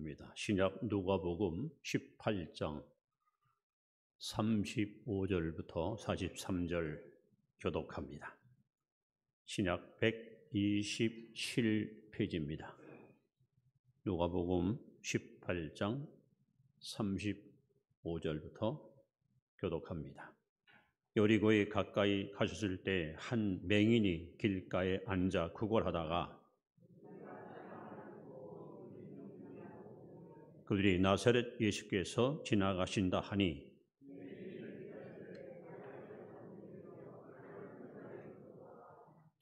봅니다. 신약 누가복음 18장 35절부터 43절 교독합니다. 신약 127페이지입니다. 누가복음 18장 35절부터 교독합니다. 여리고에 가까이 가셨을 때 한 맹인이 길가에 앉아 구걸하다가 그들이 나사렛 예수께서 지나가신다 하니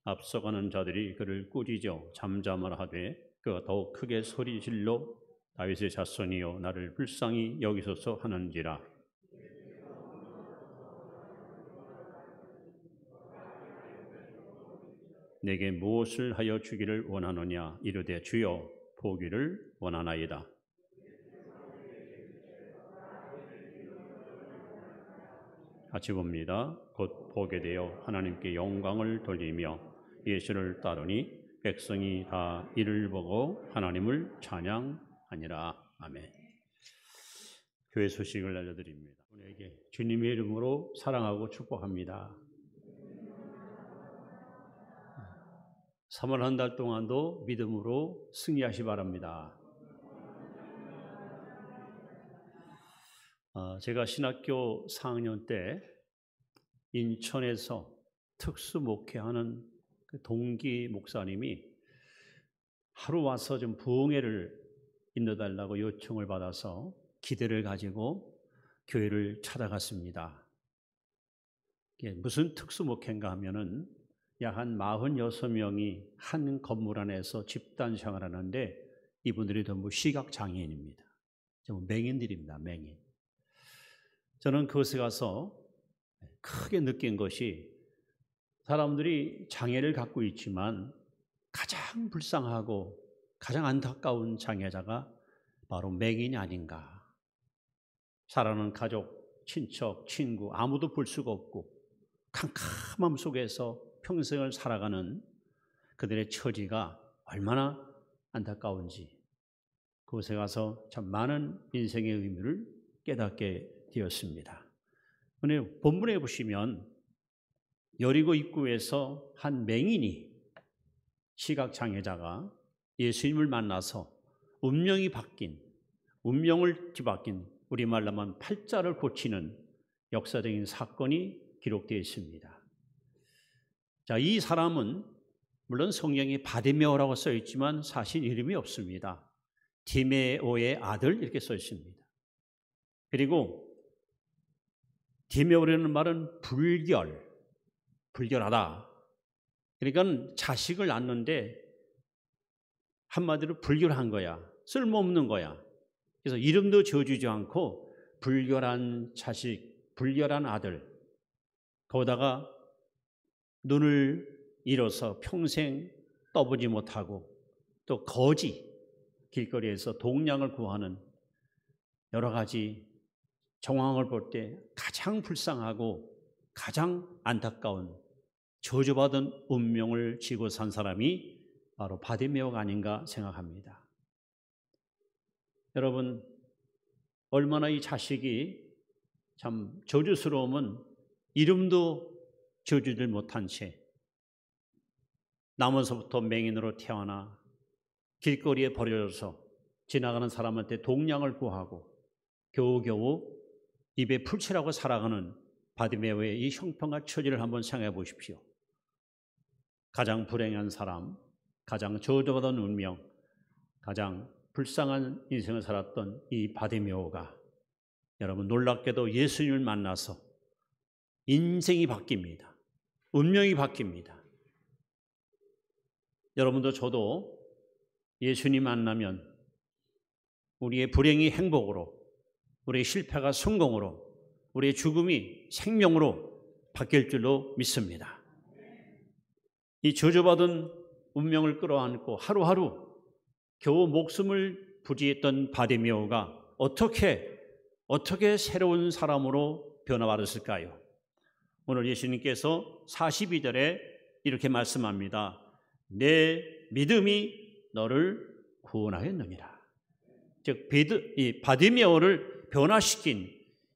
앞서가는 자들이 그를 꾸짖어 잠잠하라 하되 그가 더욱 크게 소리질러 다윗의 자손이여 나를 불쌍히 여기소서 하는지라. 내게 무엇을 하여 주기를 원하느냐 이르되 주여 보기를 원하나이다. 같이 봅니다. 곧 보게 되어 하나님께 영광을 돌리며 예수를 따르니 백성이 다 이를 보고 하나님을 찬양하니라. 아멘. 교회 소식을 알려드립니다. 우리에게 주님의 이름으로 사랑하고 축복합니다. 3월 한 달 동안도 믿음으로 승리하시 바랍니다. 제가 신학교 4학년 때 인천에서 특수 목회하는 그 동기 목사님이 하루 와서 좀 부흥회를 인도달라고 요청을 받아서 기대를 가지고 교회를 찾아갔습니다. 이게 무슨 특수 목회인가 하면은 약 한 46명이 한 건물 안에서 집단 생활하는데 이분들이 전부 시각장애인입니다. 전부 맹인들입니다. 맹인. 저는 그곳에 가서 크게 느낀 것이 사람들이 장애를 갖고 있지만 가장 불쌍하고 가장 안타까운 장애자가 바로 맹인이 아닌가. 사랑하는 가족, 친척, 친구 아무도 볼 수가 없고 캄캄함 속에서 평생을 살아가는 그들의 처지가 얼마나 안타까운지 그곳에 가서 참 많은 인생의 의미를 깨닫게 되었습니다. 오늘 본문에 보시면 여리고 입구에서 한 맹인이 시각장애자가 예수님을 만나서 운명을 뒤바뀐 우리말로 하면 팔자를 고치는 역사적인 사건이 기록되어 있습니다. 자, 이 사람은 물론 성경에 바디메오라고 써 있지만 사실 이름이 없습니다. 디메오의 아들 이렇게 써 있습니다. 그리고 디메오라는 말은 불결하다. 그러니까 자식을 낳는데 한마디로 불결한 거야. 쓸모없는 거야. 그래서 이름도 지어주지 않고 불결한 자식, 불결한 아들. 거기다가 눈을 잃어서 평생 떠보지 못하고 또 거지, 길거리에서 동량을 구하는 여러 가지 정황을 볼 때 가장 불쌍하고 가장 안타까운 저주받은 운명을 지고 산 사람이 바로 바디메오가 아닌가 생각합니다. 여러분, 얼마나 이 자식이 참 저주스러우면 이름도 지어주질 못한 채 남원서부터 맹인으로 태어나 길거리에 버려져서 지나가는 사람한테 동량을 구하고 겨우겨우 입에 풀칠하고 살아가는 바디메오의 이 형편과 처지를 한번 생각해 보십시오. 가장 불행한 사람, 가장 저주받은 운명, 가장 불쌍한 인생을 살았던 이 바디메오가 여러분 놀랍게도 예수님을 만나서 인생이 바뀝니다. 운명이 바뀝니다. 여러분도 저도 예수님 만나면 우리의 불행이 행복으로, 우리의 실패가 성공으로, 우리의 죽음이 생명으로 바뀔 줄로 믿습니다. 이 저주받은 운명을 끌어안고 하루하루 겨우 목숨을 부지했던 바디메오가 어떻게 새로운 사람으로 변화받았을까요? 오늘 예수님께서 42절에 이렇게 말씀합니다. 내 믿음이 너를 구원하였느니라. 즉 이 바디메오를 변화시킨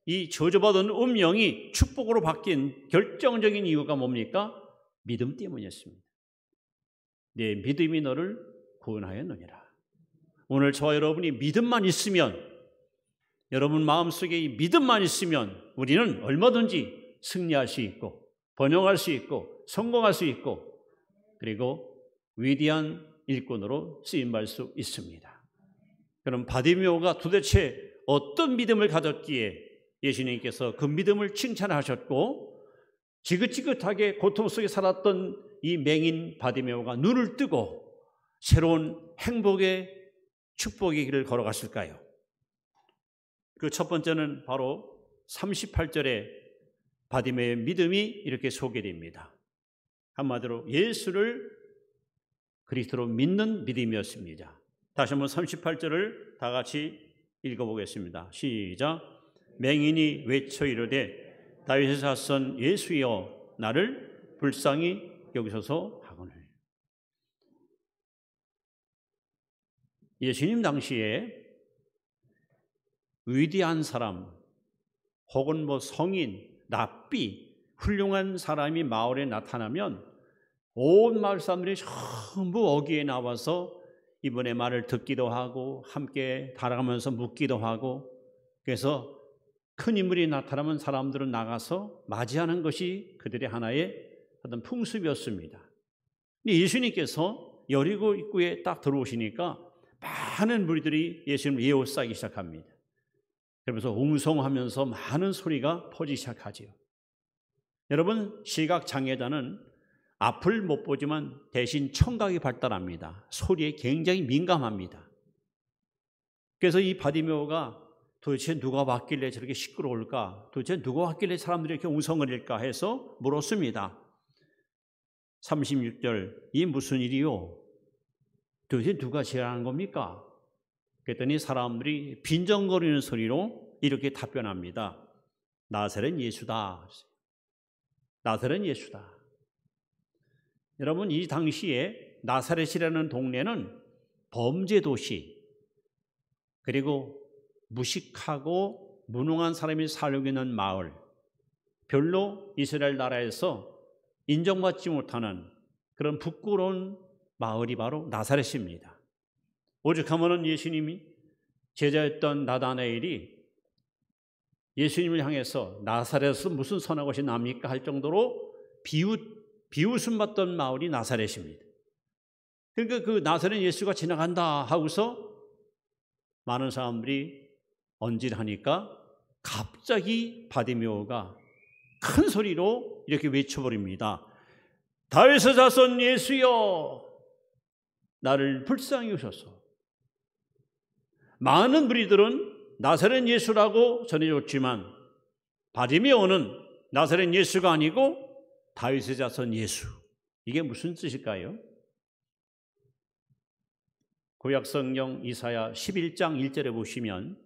이 저주받은 음령이 축복으로 바뀐 결정적인 이유가 뭡니까? 믿음 때문이었습니다. 내 믿음이 너를 구원하였느니라. 오늘 저와 여러분이 믿음만 있으면, 여러분 마음속에 이 믿음만 있으면 우리는 얼마든지 승리할 수 있고 번영할 수 있고 성공할 수 있고 그리고 위대한 일꾼으로 쓰임받을 수 있습니다. 그럼 바디메오가 도대체 어떤 믿음을 가졌기에 예수님께서 그 믿음을 칭찬하셨고 지긋지긋하게 고통 속에 살았던 이 맹인 바디메오가 눈을 뜨고 새로운 행복의 축복의 길을 걸어갔을까요? 그 첫 번째는 바로 38절에 바디메오의 믿음이 이렇게 소개됩니다. 한마디로 예수를 그리스도로 믿는 믿음이었습니다. 다시 한번 38절을 다 같이 읽어보겠습니다. 시작. 맹인이 외쳐 이르되 다윗의 자손 예수여 나를 불쌍히 여기소서 하거늘. 예수님 당시에 위대한 사람 혹은 성인, 랍비, 훌륭한 사람이 마을에 나타나면 온 마을 사람들이 전부 어귀에 나와서 이분의 말을 듣기도 하고 함께 달아가면서 묻기도 하고, 그래서 큰 인물이 나타나면 사람들은 나가서 맞이하는 것이 그들의 하나의 어떤 풍습이었습니다. 근데 예수님께서 여리고 입구에 딱 들어오시니까 많은 무리들이 예수님을 에워싸기 시작합니다. 그러면서 웅성하면서 많은 소리가 퍼지기 시작하지요. 여러분, 시각장애자는 앞을 못 보지만 대신 청각이 발달합니다. 소리에 굉장히 민감합니다. 그래서 이 바디메오가 도대체 누가 왔길래 저렇게 시끄러울까? 도대체 누가 왔길래 사람들이 이렇게 웅성거릴까 해서 물었습니다. 36절, 이 무슨 일이요? 도대체 누가 제안한 겁니까? 그랬더니 사람들이 빈정거리는 소리로 이렇게 답변합니다. 나사렛 예수다. 나사렛 예수다. 여러분, 이 당시에 나사렛이라는 동네는 범죄 도시, 그리고 무식하고 무능한 사람이 살고 있는 마을, 별로 이스라엘 나라에서 인정받지 못하는 그런 부끄러운 마을이 바로 나사렛입니다. 오죽하면은 예수님이 제자였던 나다나엘이 예수님을 향해서 나사렛에서 무슨 선한 것이 납니까? 할 정도로 비웃음 받던 마을이 나사렛입니다. 그러니까 그 나사렛 예수가 지나간다 하고서 많은 사람들이 언질하니까 갑자기 바디메오가 큰 소리로 이렇게 외쳐버립니다. 다윗의 자손 예수여 나를 불쌍히 여기소서. 많은 무리들은 나사렛 예수라고 전해줬지만 바디메오는 나사렛 예수가 아니고 다윗의 자손 예수. 이게 무슨 뜻일까요? 구약성경 이사야 11장 1절에 보시면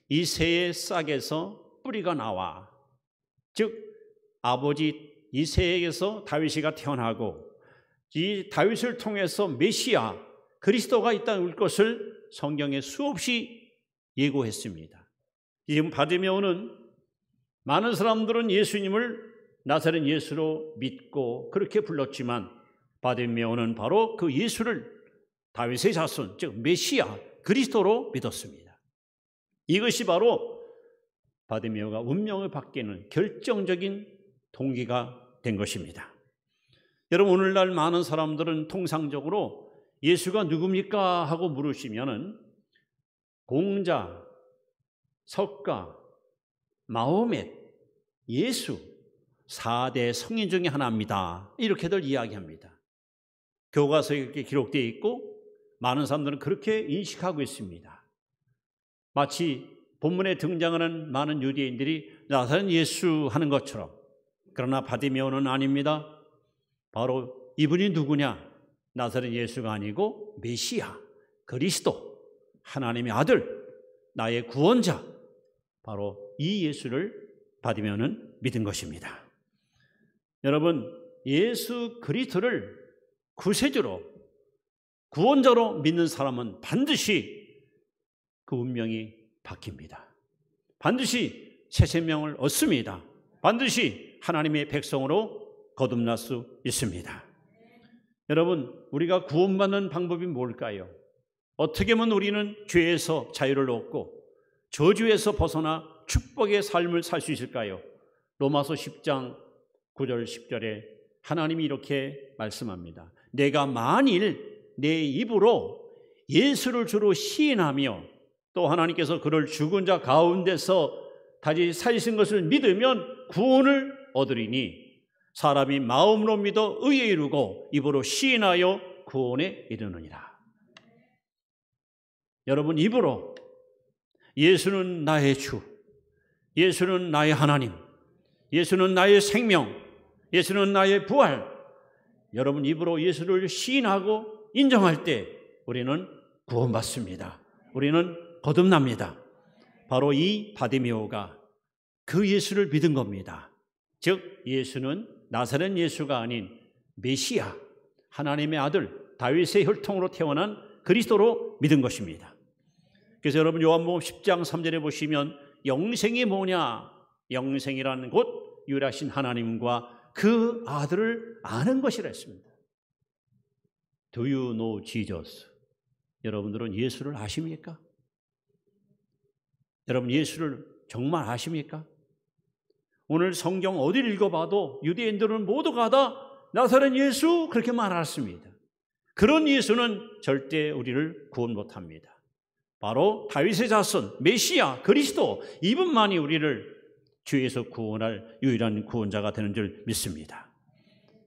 이 새의 싹에서 뿌리가 나와, 즉 아버지 이새에게서 다윗이가 태어나고 이 다윗을 통해서 메시아 그리스도가 이 땅에 올 것을 성경에 수없이 예고했습니다. 지금 바디메오는 많은 사람들은 예수님을 나사렛 예수로 믿고 그렇게 불렀지만 바디메오는 바로 그 예수를 다윗의 자손, 즉 메시아 그리스도로 믿었습니다. 이것이 바로 바디메오가 운명을 바뀌는 결정적인 동기가 된 것입니다. 여러분, 오늘날 많은 사람들은 통상적으로 예수가 누굽니까? 하고 물으시면은 공자, 석가, 마호멧, 예수 4대 성인 중에 하나입니다. 이렇게들 이야기합니다. 교과서에 이렇게 기록되어 있고 많은 사람들은 그렇게 인식하고 있습니다. 마치 본문에 등장하는 많은 유대인들이 나사렛 예수 하는 것처럼. 그러나 바디메오는 아닙니다. 바로 이분이 누구냐? 나사렛 예수가 아니고 메시아, 그리스도, 하나님의 아들, 나의 구원자, 바로 이 예수를 바디메오는 믿은 것입니다. 여러분, 예수 그리스도를 구세주로, 구원자로 믿는 사람은 반드시 그 운명이 바뀝니다. 반드시 새 생명을 얻습니다. 반드시 하나님의 백성으로 거듭날 수 있습니다. 여러분, 우리가 구원받는 방법이 뭘까요? 어떻게 하면 우리는 죄에서 자유를 얻고 저주에서 벗어나 축복의 삶을 살 수 있을까요? 로마서 10장 9절 10절에 하나님이 이렇게 말씀합니다. 내가 만일 내 입으로 예수를 주로 시인하며 또 하나님께서 그를 죽은 자 가운데서 다시 살리신 것을 믿으면 구원을 얻으리니 사람이 마음으로 믿어 의에 이르고 입으로 시인하여 구원에 이르느니라. 여러분, 입으로 예수는 나의 주, 예수는 나의 하나님, 예수는 나의 생명, 예수는 나의 부활. 여러분, 입으로 예수를 시인하고 인정할 때 우리는 구원받습니다. 우리는 거듭납니다. 바로 이 바디메오가 그 예수를 믿은 겁니다. 즉 예수는 나사렛 예수가 아닌 메시아, 하나님의 아들, 다윗의 혈통으로 태어난 그리스도로 믿은 것입니다. 그래서 여러분 요한복음 10장 3절에 보시면 영생이 뭐냐? 영생이라는 곧 유일하신 하나님과 그 아들을 아는 것이라 했습니다. Do you know Jesus? 여러분들은 예수를 아십니까? 여러분 예수를 정말 아십니까? 오늘 성경 어디를 읽어봐도 유대인들은 모두가 다 나사렛 예수 그렇게 말했습니다. 그런 예수는 절대 우리를 구원 못합니다. 바로 다윗의 자손 메시아 그리스도 이분만이 우리를 죄에서 구원할 유일한 구원자가 되는 줄 믿습니다.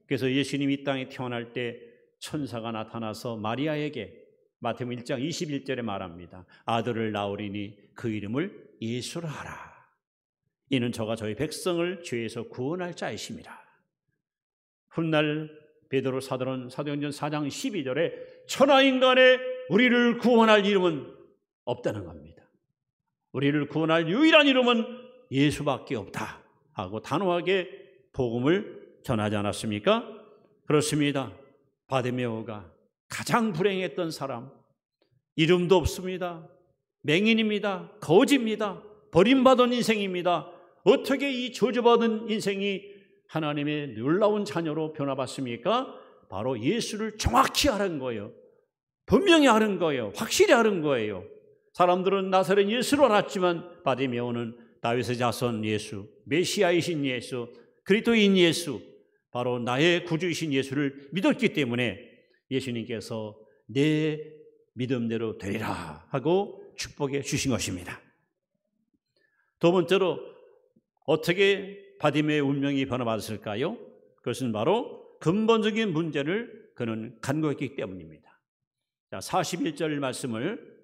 그래서 예수님이 이 땅에 태어날 때 천사가 나타나서 마리아에게 마태복음 1장 21절에 말합니다. 아들을 낳으리니 그 이름을 예수라 하라. 이는 저가 저희 백성을 죄에서 구원할 자이심이라. 훗날 베드로 사도는 사도행전 4장 12절에 천하인간에 우리를 구원할 이름은 없다는 겁니다. 우리를 구원할 유일한 이름은 예수밖에 없다 하고 단호하게 복음을 전하지 않았습니까? 그렇습니다. 바디메오가 가장 불행했던 사람, 이름도 없습니다. 맹인입니다. 거지입니다. 버림받은 인생입니다. 어떻게 이 저주받은 인생이 하나님의 놀라운 자녀로 변화받습니까? 바로 예수를 정확히 아는 거예요. 분명히 아는 거예요. 확실히 아는 거예요. 사람들은 나사렛 예수로 알았지만 바디메오는 다윗의 자손 예수, 메시아이신 예수, 그리스도인 예수, 바로 나의 구주이신 예수를 믿었기 때문에 예수님께서 내 믿음대로 되리라 하고 축복해 주신 것입니다. 두 번째로 어떻게 바디메오의 운명이 변화받았을까요? 그것은 바로 근본적인 문제를 그는 간구했기 때문입니다. 자, 41절 말씀을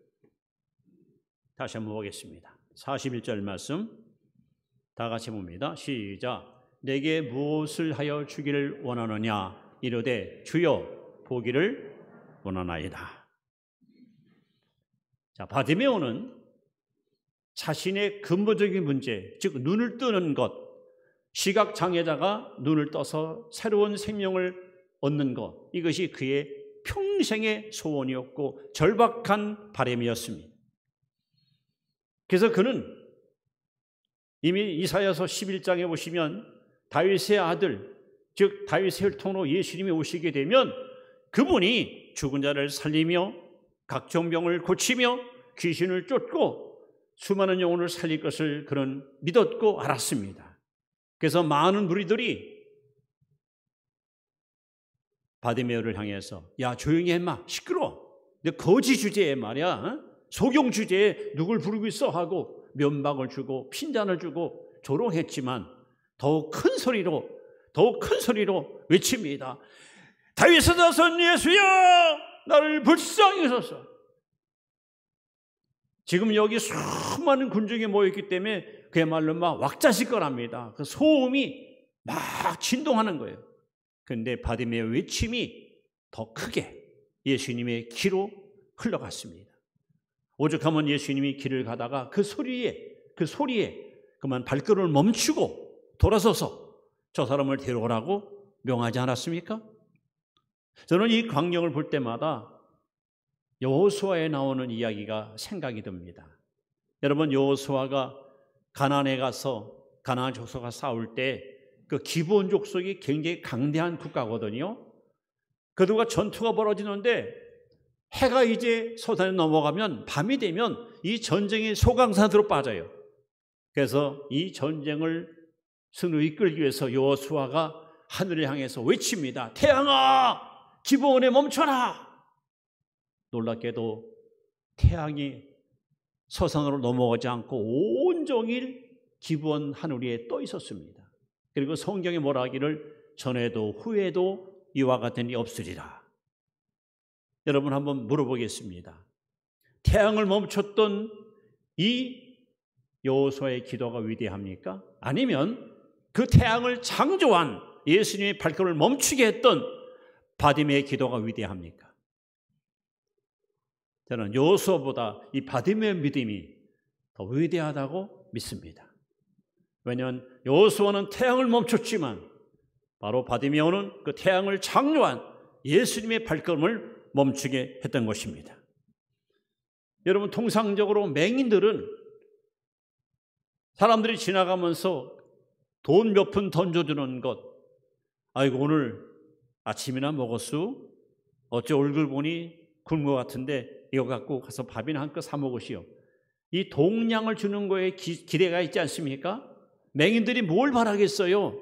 다시 한번 보겠습니다. 41절 말씀 다 같이 봅니다. 시작. 내게 무엇을 하여 주기를 원하느냐? 이르되 주여 보기를 원하나이다. 자, 바디메오는 자신의 근본적인 문제, 즉 눈을 뜨는 것, 시각장애자가 눈을 떠서 새로운 생명을 얻는 것, 이것이 그의 평생의 소원이었고 절박한 바람이었습니다. 그래서 그는 이미 이사야서 11장에 보시면 다윗의 아들, 즉 다윗의 혈통으로 예수님이 오시게 되면 그분이 죽은 자를 살리며 각종 병을 고치며 귀신을 쫓고 수많은 영혼을 살릴 것을 그는 믿었고 알았습니다. 그래서 많은 무리들이 바디메오를 향해서 야 조용히 해 마 시끄러워 너 거지 주제에 말이야 소경 주제에 누굴 부르고 있어 하고 면박을 주고 핀잔을 주고 조롱했지만 더욱 큰 소리로 외칩니다. 다윗의 자손 예수야 나를 불쌍히 여소서. 지금 여기 수많은 군중이 모였기 때문에 그야말로 막 왁자지껄합니다. 그 소음이 막 진동하는 거예요. 그런데 바디메오의 외침이 더 크게 예수님의 귀로 흘러갔습니다. 오죽하면 예수님이 길을 가다가 그 소리에 그만 발걸음을 멈추고 돌아서서 저 사람을 데려오라고 명하지 않았습니까? 저는 이 광경을 볼 때마다 여호수아에 나오는 이야기가 생각이 듭니다. 여러분, 여호수아가 가나안에 가서 가나안 족속과 싸울 때 그 기브온 족속이 굉장히 강대한 국가거든요. 그들과 전투가 벌어지는데 해가 이제 서산에 넘어가면 밤이 되면 이 전쟁이 소강산으로 빠져요. 그래서 이 전쟁을 승리로 이끌기 위해서 여호수아가 하늘을 향해서 외칩니다. 태양아, 기브온에 멈춰라. 놀랍게도 태양이 서산으로 넘어가지 않고 온종일 기브온 하늘 위에 떠 있었습니다. 그리고 성경에 뭐라 하기를 전에도 후에도 이와 같은 일이 없으리라. 여러분, 한번 물어보겠습니다. 태양을 멈췄던 이 여호수아의 기도가 위대합니까? 아니면 그 태양을 창조한 예수님의 발걸음을 멈추게 했던 바디메의 기도가 위대합니까? 저는 여호수아보다 이 바디메의 믿음이 더 위대하다고 믿습니다. 왜냐하면 여호수아는 태양을 멈췄지만 바로 바디메오는 그 태양을 창조한 예수님의 발걸음을 멈추게 했던 것입니다. 여러분, 통상적으로 맹인들은 사람들이 지나가면서 돈 몇 푼 던져주는 것, 아이고 오늘 아침이나 먹었수? 어째 얼굴 보니 굶은 것 같은데 이거 갖고 가서 밥이나 한 끗 사 먹으시오. 이 동량을 주는 거에 기대가 있지 않습니까? 맹인들이 뭘 바라겠어요?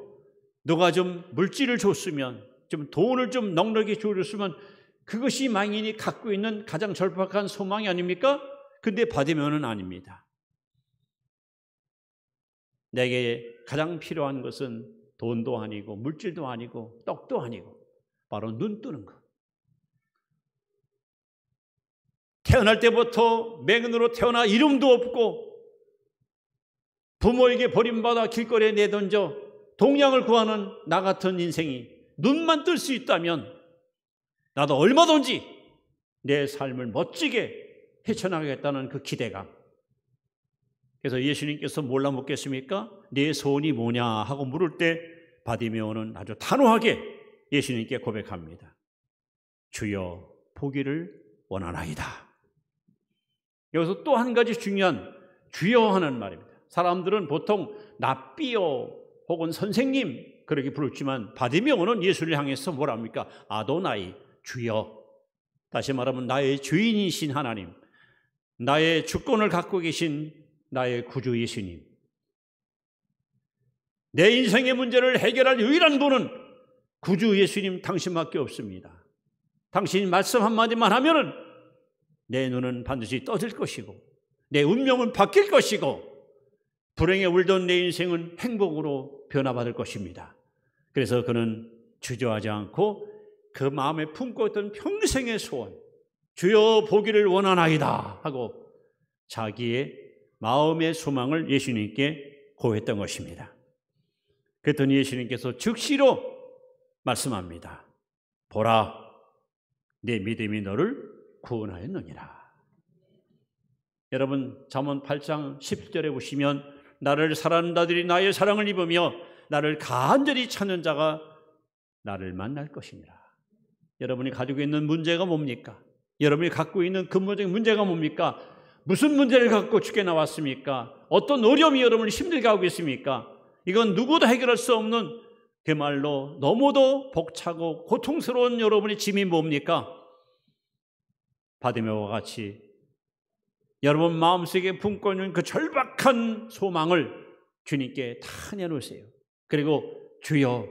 누가 좀 물질을 줬으면, 좀 돈을 좀 넉넉히 줘줬으면 그것이 맹인이 갖고 있는 가장 절박한 소망이 아닙니까? 근데 바디메오는 아닙니다. 내게 가장 필요한 것은 돈도 아니고 물질도 아니고 떡도 아니고 바로 눈 뜨는 것. 태어날 때부터 맹인으로 태어나 이름도 없고 부모에게 버림받아 길거리에 내던져 동량을 구하는 나 같은 인생이 눈만 뜰 수 있다면 나도 얼마든지 내 삶을 멋지게 헤쳐나가겠다는 그 기대감. 그래서 예수님께서 뭘라 묻겠습니까? 네 소원이 뭐냐 하고 물을 때 바디메오는 아주 단호하게 예수님께 고백합니다. 주여, 보기를 원하나이다. 여기서 또 한 가지 중요한 주여 하는 말입니다. 사람들은 보통 납비여 혹은 선생님 그렇게 부르지만 바디메오는 예수를 향해서 뭐라 합니까? 아도나이, 주여. 다시 말하면 나의 주인이신 하나님, 나의 주권을 갖고 계신 나의 구주 예수님, 내 인생의 문제를 해결할 유일한 분은 구주 예수님 당신밖에 없습니다. 당신 말씀 한마디만 하면은 내 눈은 반드시 떠질 것이고 내 운명은 바뀔 것이고 불행에 울던 내 인생은 행복으로 변화받을 것입니다. 그래서 그는 주저하지 않고 그 마음에 품고 있던 평생의 소원, 주여 보기를 원하나이다 하고 자기의 마음의 소망을 예수님께 고했던 것입니다. 그랬더니 예수님께서 즉시로 말씀합니다. 보라, 내 믿음이 너를 구원하였느니라. 여러분, 잠언 8장 17절에 보시면 나를 사랑하는 자들이 나의 사랑을 입으며 나를 간절히 찾는 자가 나를 만날 것이니라. 여러분이 가지고 있는 문제가 뭡니까? 여러분이 갖고 있는 근본적인 문제가 뭡니까? 무슨 문제를 갖고 주께 나왔습니까? 어떤 어려움이 여러분을 힘들게 하고 있습니까? 이건 누구도 해결할 수 없는 그 말로 너무도 벅차고 고통스러운 여러분의 짐이 뭡니까? 바디메오와 같이 여러분 마음속에 품고 있는 그 절박한 소망을 주님께 다 내놓으세요. 그리고 주여,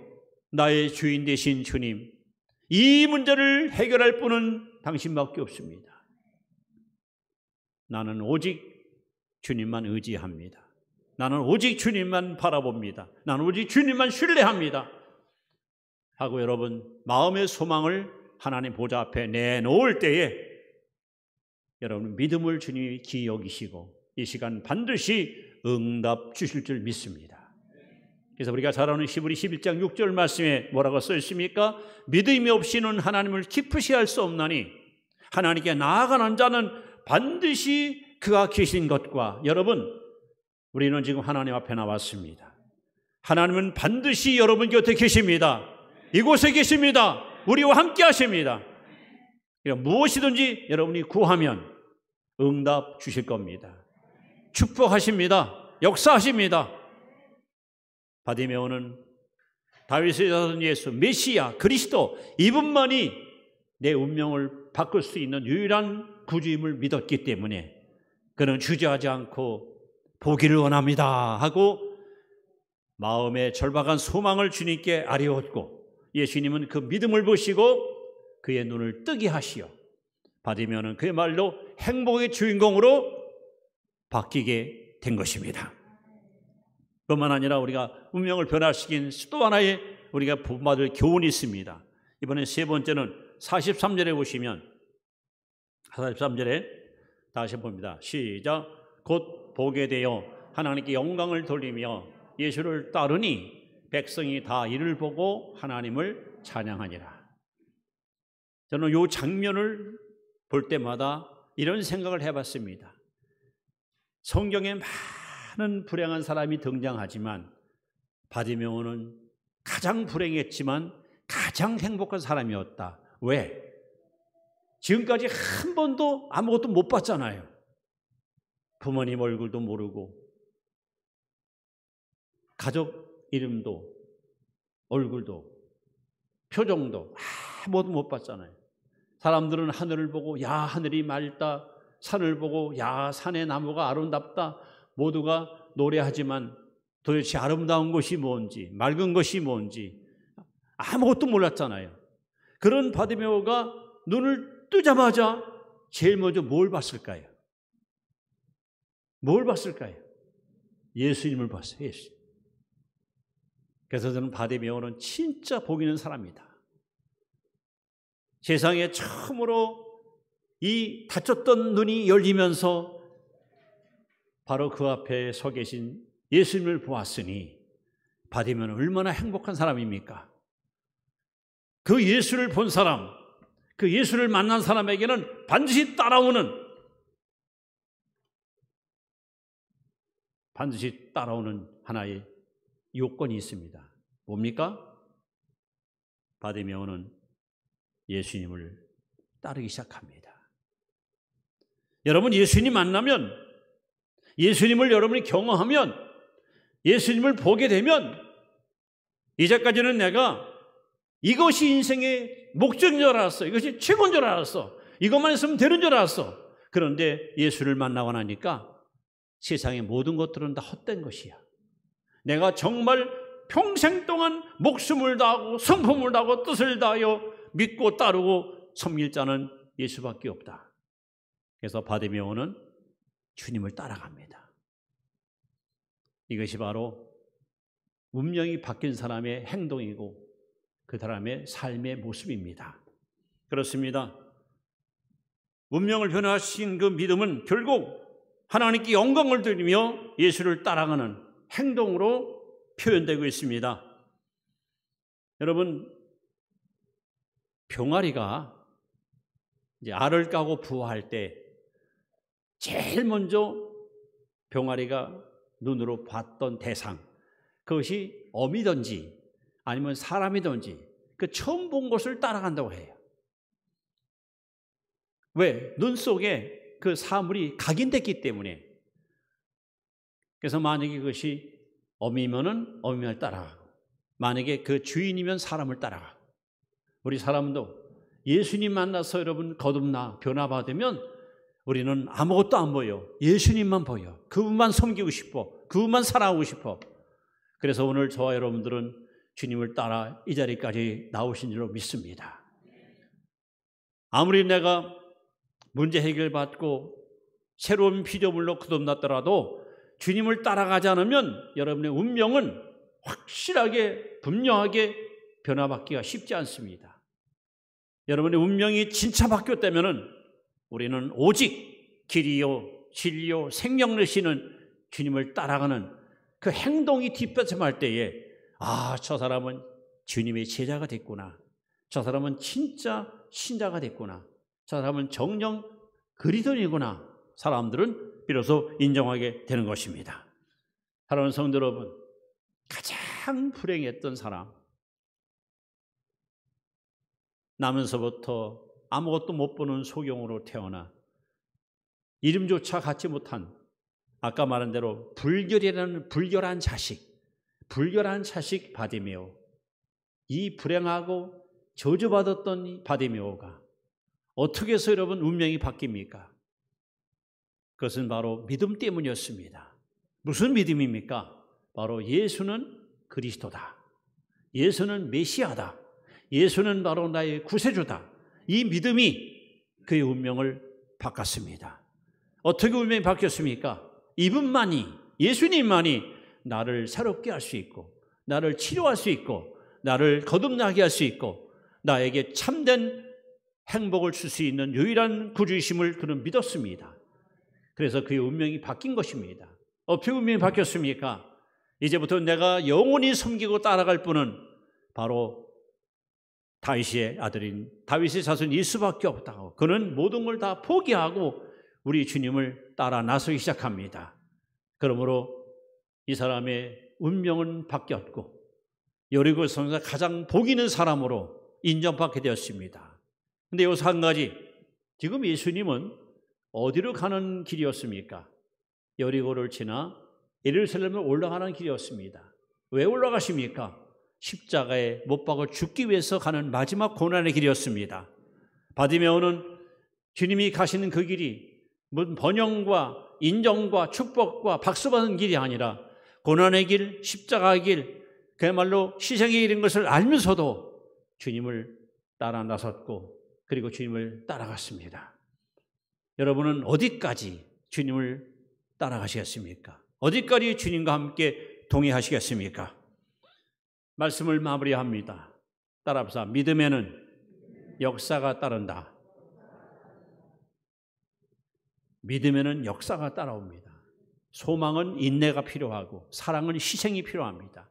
나의 주인 되신 주님, 이 문제를 해결할 분은 당신밖에 없습니다. 나는 오직 주님만 의지합니다. 나는 오직 주님만 바라봅니다. 나는 오직 주님만 신뢰합니다. 하고 여러분 마음의 소망을 하나님 보좌 앞에 내놓을 때에 여러분 믿음을 주님이 귀히 여기시고 이 시간 반드시 응답 주실 줄 믿습니다. 그래서 우리가 잘 아는 히브리 11장 6절 말씀에 뭐라고 써 있습니까? 믿음이 없이는 하나님을 기쁘시 할 수 없나니 하나님께 나아가는 자는 반드시 그가 계신 것과, 여러분 우리는 지금 하나님 앞에 나왔습니다. 하나님은 반드시 여러분 곁에 계십니다. 이곳에 계십니다. 우리와 함께 하십니다. 그러니까 무엇이든지 여러분이 구하면 응답 주실 겁니다. 축복하십니다. 역사하십니다. 바디메오는 다윗의 자손 예수, 메시아, 그리스도, 이분만이 내 운명을 바꿀 수 있는 유일한 구주임을 믿었기 때문에 그는 주저하지 않고 보기를 원합니다 하고 마음의 절박한 소망을 주님께 아뢰었고, 예수님은 그 믿음을 보시고 그의 눈을 뜨게 하시어 바디메오는 그야말로 행복의 주인공으로 바뀌게 된 것입니다. 뿐만 아니라 우리가 운명을 변화시킨 또 하나의 우리가 본받을 교훈이 있습니다. 이번에 세 번째는 43절에 보시면 43절에 다시 봅니다. 시작. 곧 보게 되어 하나님께 영광을 돌리며 예수를 따르니 백성이 다 이를 보고 하나님을 찬양하니라. 저는 이 장면을 볼 때마다 이런 생각을 해봤습니다. 성경에 많은 불행한 사람이 등장하지만 바디메오는 가장 불행했지만 가장 행복한 사람이었다. 왜? 지금까지 한 번도 아무것도 못 봤잖아요. 부모님 얼굴도 모르고 가족 이름도 얼굴도 표정도 아무것도 못 봤잖아요. 사람들은 하늘을 보고 야 하늘이 맑다, 산을 보고 야 산의 나무가 아름답다, 모두가 노래하지만 도대체 아름다운 것이 뭔지 맑은 것이 뭔지 아무것도 몰랐잖아요. 그런 바디메오가 눈을 뜨자마자 제일 먼저 뭘 봤을까요? 뭘 봤을까요? 예수님을 봤어요. 예수님. 그래서 저는 바디메오는 진짜 복 있는 사람이다. 세상에 처음으로 이 다쳤던 눈이 열리면서 바로 그 앞에 서 계신 예수님을 보았으니 바디메오는 얼마나 행복한 사람입니까? 그 예수를 본 사람, 그 예수를 만난 사람에게는 반드시 따라오는 하나의 요건이 있습니다. 뭡니까? 바디메오는 예수님을 따르기 시작합니다. 여러분, 예수님 만나면, 예수님을 여러분이 경험하면, 예수님을 보게 되면 이제까지는 내가 이것이 인생의 목적인 줄 알았어. 이것이 최고인 줄 알았어. 이것만 했으면 되는 줄 알았어. 그런데 예수를 만나고 나니까 세상의 모든 것들은 다 헛된 것이야. 내가 정말 평생 동안 목숨을 다하고 성품을 다하고 뜻을 다하여 믿고 따르고 섬길 자는 예수밖에 없다. 그래서 바디메오는 주님을 따라갑니다. 이것이 바로 운명이 바뀐 사람의 행동이고 그 사람의 삶의 모습입니다. 그렇습니다. 운명을 변화시킨 그 믿음은 결국 하나님께 영광을 드리며 예수를 따라가는 행동으로 표현되고 있습니다. 여러분, 병아리가 이제 알을 까고 부화할 때 제일 먼저 병아리가 눈으로 봤던 대상, 그것이 어미든지 아니면 사람이든지 그 처음 본 것을 따라간다고 해요. 왜? 눈 속에 그 사물이 각인됐기 때문에. 그래서 만약에 그것이 어미면은 어미를 따라가고, 만약에 그 주인이면 사람을 따라가고. 우리 사람도 예수님 만나서 여러분 거듭나 변화받으면 우리는 아무것도 안 보여. 예수님만 보여. 그분만 섬기고 싶어. 그분만 사랑하고 싶어. 그래서 오늘 저와 여러분들은 주님을 따라 이 자리까지 나오신 줄로 믿습니다. 아무리 내가 문제 해결받고 새로운 피조물로 거듭났더라도 주님을 따라가지 않으면 여러분의 운명은 확실하게 분명하게 변화받기가 쉽지 않습니다. 여러분의 운명이 진짜 바뀌었다면 우리는 오직 길이요 진리요 생명 되시는 주님을 따라가는 그 행동이 뒷받침할 때에 저 사람은 주님의 제자가 됐구나. 저 사람은 진짜 신자가 됐구나. 저 사람은 정령 그리스도인이구나. 사람들은 비로소 인정하게 되는 것입니다. 사랑하는 성도 여러분, 가장 불행했던 사람, 나면서부터 아무것도 못 보는 소경으로 태어나 이름조차 갖지 못한 아까 말한 대로 불결한 자식 바디메오. 이 불행하고 저주받았던 이 바디메오가 어떻게 해서 여러분 운명이 바뀝니까? 그것은 바로 믿음 때문이었습니다. 무슨 믿음입니까? 바로 예수는 그리스도다. 예수는 메시아다. 예수는 바로 나의 구세주다. 이 믿음이 그의 운명을 바꿨습니다. 어떻게 운명이 바뀌었습니까? 이분만이, 예수님만이 나를 새롭게 할 수 있고, 나를 치료할 수 있고, 나를 거듭나게 할 수 있고, 나에게 참된 행복을 줄 수 있는 유일한 구주이심을 그는 믿었습니다. 그래서 그의 운명이 바뀐 것입니다. 어떻게 운명이 바뀌었습니까? 이제부터 내가 영원히 섬기고 따라갈 분은 바로 다윗의 아들인 다윗의 자손 예수밖에 없다고. 그는 모든 걸 다 포기하고 우리 주님을 따라 나서기 시작합니다. 그러므로 이 사람의 운명은 바뀌었고 여리고성에서 가장 복 있는 사람으로 인정받게 되었습니다. 그런데 여기서 한 가지, 지금 예수님은 어디로 가는 길이었습니까? 여리고를 지나 예루살렘으로 올라가는 길이었습니다. 왜 올라가십니까? 십자가에 못 박아 죽기 위해서 가는 마지막 고난의 길이었습니다. 바디메오는 주님이 가시는 그 길이 무슨 번영과 인정과 축복과 박수받는 길이 아니라 고난의 길, 십자가의 길, 그야말로 희생의 길인 것을 알면서도 주님을 따라 나섰고 그리고 주님을 따라갔습니다. 여러분은 어디까지 주님을 따라가시겠습니까? 어디까지 주님과 함께 동행하시겠습니까? 말씀을 마무리합니다. 따라합시다. 믿음에는 역사가 따른다. 믿음에는 역사가 따라옵니다. 소망은 인내가 필요하고 사랑은 희생이 필요합니다.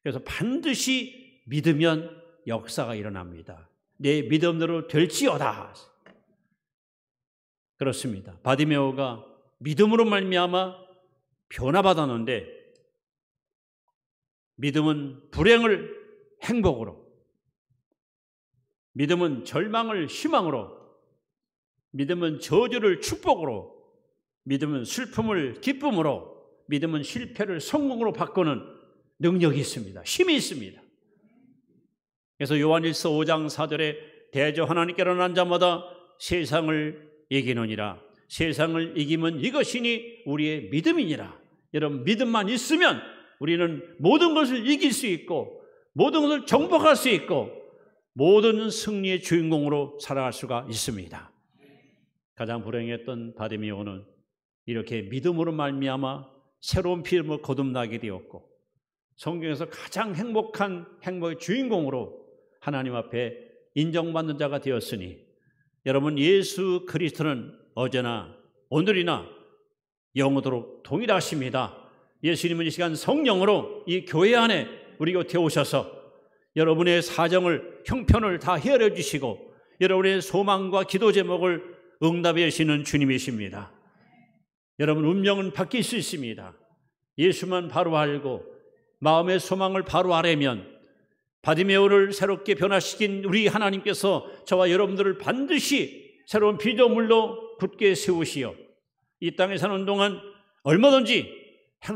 그래서 반드시 믿으면 역사가 일어납니다. 내 믿음대로 될지어다. 그렇습니다. 바디메오가 믿음으로 말미암아 변화받았는데 믿음은 불행을 행복으로, 믿음은 절망을 희망으로, 믿음은 저주를 축복으로, 믿음은 슬픔을 기쁨으로, 믿음은 실패를 성공으로 바꾸는 능력이 있습니다. 힘이 있습니다. 그래서 요한일서 5장 4절에 대저 하나님께로 난 자마다 세상을 이기느니라. 세상을 이기면 이것이니 우리의 믿음이니라. 여러분, 믿음만 있으면 우리는 모든 것을 이길 수 있고 모든 것을 정복할 수 있고 모든 승리의 주인공으로 살아갈 수가 있습니다. 가장 불행했던 바디메오는 이렇게 믿음으로 말미암아 새로운 피임을 거듭나게 되었고 성경에서 가장 행복한 행복의 주인공으로 하나님 앞에 인정받는 자가 되었으니 여러분, 예수 그리스도는 어제나 오늘이나 영원토록 동일하십니다. 예수님은 이 시간 성령으로 이 교회 안에 우리 곁에 오셔서 여러분의 사정을, 형편을 다 헤아려 주시고 여러분의 소망과 기도 제목을 응답해 주시는 주님이십니다. 여러분, 운명은 바뀔 수 있습니다. 예수만 바로 알고 마음의 소망을 바로 아뢰면 바디메오를 새롭게 변화시킨 우리 하나님께서 저와 여러분들을 반드시 새로운 피조물로 굳게 세우시어 이 땅에 사는 동안 얼마든지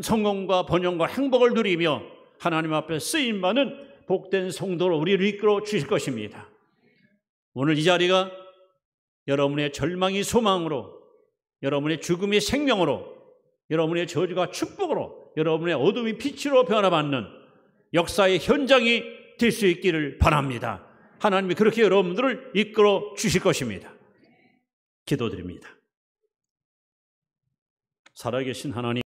성공과 번영과 행복을 누리며 하나님 앞에 쓰임받는 복된 성도로 우리를 이끌어 주실 것입니다. 오늘 이 자리가 여러분의 절망이 소망으로, 여러분의 죽음이 생명으로, 여러분의 저주가 축복으로, 여러분의 어둠이 빛으로 변화받는 역사의 현장이 될 수 있기를 바랍니다. 하나님이 그렇게 여러분들을 이끌어 주실 것입니다. 기도드립니다. 살아계신 하나님,